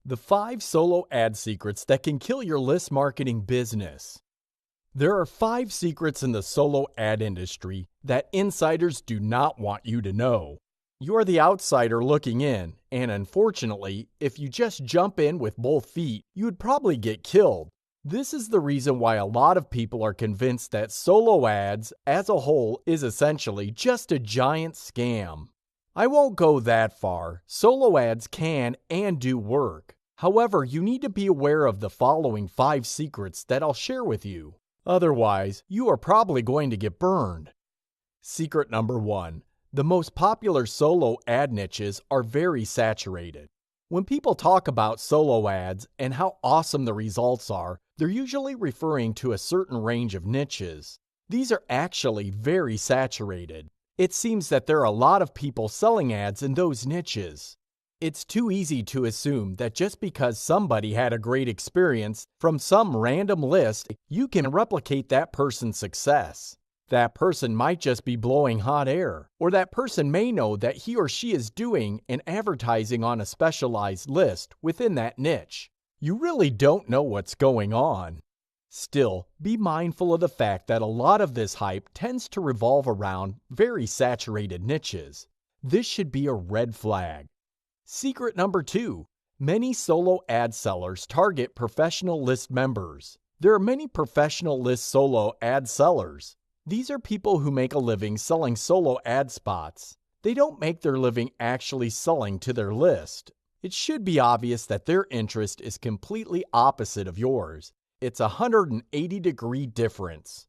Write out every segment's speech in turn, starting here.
The 5 solo ad secrets that can kill your list marketing business. There are 5 secrets in the solo ad industry that insiders do not want you to know. You are the outsider looking in, and unfortunately, if you just jump in with both feet, you would probably get killed. This is the reason why a lot of people are convinced that solo ads as a whole is essentially just a giant scam. I won't go that far. Solo ads can and do work. However, you need to be aware of the following 5 secrets that I'll share with you. Otherwise, you are probably going to get burned. Secret number 1. The most popular solo ad niches are very saturated. When people talk about solo ads and how awesome the results are, they're usually referring to a certain range of niches. These are actually very saturated. It seems that there are a lot of people selling ads in those niches. It's too easy to assume that just because somebody had a great experience from some random list, you can replicate that person's success. That person might just be blowing hot air, or that person may know that he or she is doing and advertising on a specialized list within that niche. You really don't know what's going on. Still, be mindful of the fact that a lot of this hype tends to revolve around very saturated niches. This should be a red flag. Secret number 2. Many solo ad sellers target professional list members. There are many professional list solo ad sellers. These are people who make a living selling solo ad spots. They don't make their living actually selling to their list. It should be obvious that their interest is completely opposite of yours. It's a 180-degree difference.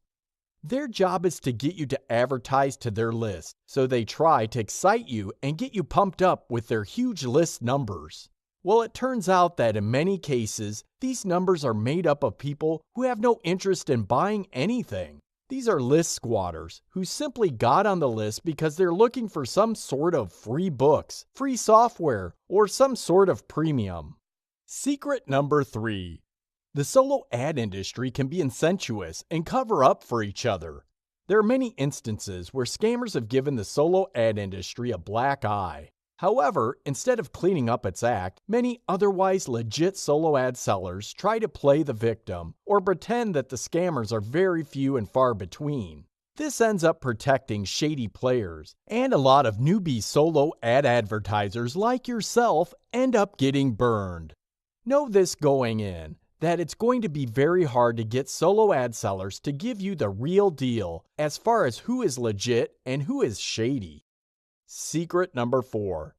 Their job is to get you to advertise to their list, so they try to excite you and get you pumped up with their huge list numbers. Well, it turns out that in many cases, these numbers are made up of people who have no interest in buying anything. These are list squatters who simply got on the list because they're looking for some sort of free books, free software, or some sort of premium. Secret number 3. The solo ad industry can be incestuous and cover up for each other. There are many instances where scammers have given the solo ad industry a black eye. However, instead of cleaning up its act, many otherwise legit solo ad sellers try to play the victim or pretend that the scammers are very few and far between. This ends up protecting shady players, and a lot of newbie solo ad advertisers like yourself end up getting burned. Know this going in, that it's going to be very hard to get solo ad sellers to give you the real deal as far as who is legit and who is shady. Secret number 4.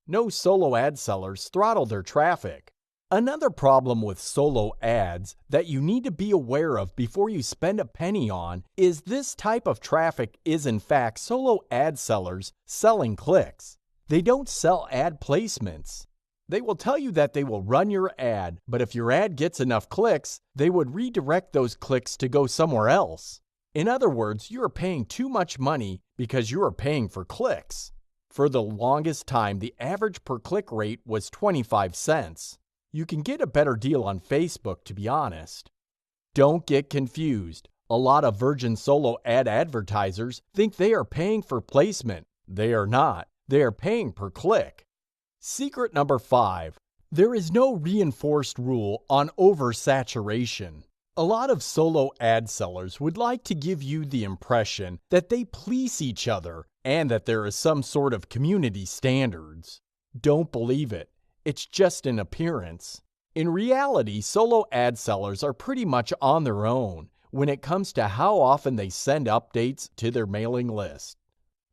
No solo ad sellers throttle their traffic. Another problem with solo ads that you need to be aware of before you spend a penny on is this type of traffic is in fact solo ad sellers selling clicks. They don't sell ad placements. They will tell you that they will run your ad, but if your ad gets enough clicks, they would redirect those clicks to go somewhere else. In other words, you are paying too much money because you are paying for clicks. For the longest time, the average per click rate was 25 cents. You can get a better deal on Facebook, to be honest. Don't get confused. A lot of virgin solo ad advertisers think they are paying for placement. They are not. They are paying per click. Secret number 5. There is no reinforced rule on oversaturation. A lot of solo ad sellers would like to give you the impression that they police each other and that there is some sort of community standards. Don't believe it. It's just an appearance. In reality, solo ad sellers are pretty much on their own when it comes to how often they send updates to their mailing list.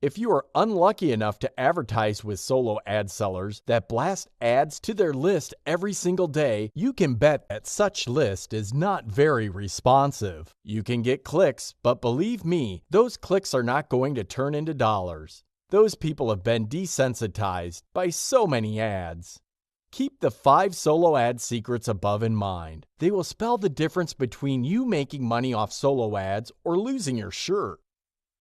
If you are unlucky enough to advertise with solo ad sellers that blast ads to their list every single day, you can bet that such list is not very responsive. You can get clicks, but believe me, those clicks are not going to turn into dollars. Those people have been desensitized by so many ads. Keep the 5 solo ad secrets above in mind. They will spell the difference between you making money off solo ads or losing your shirt.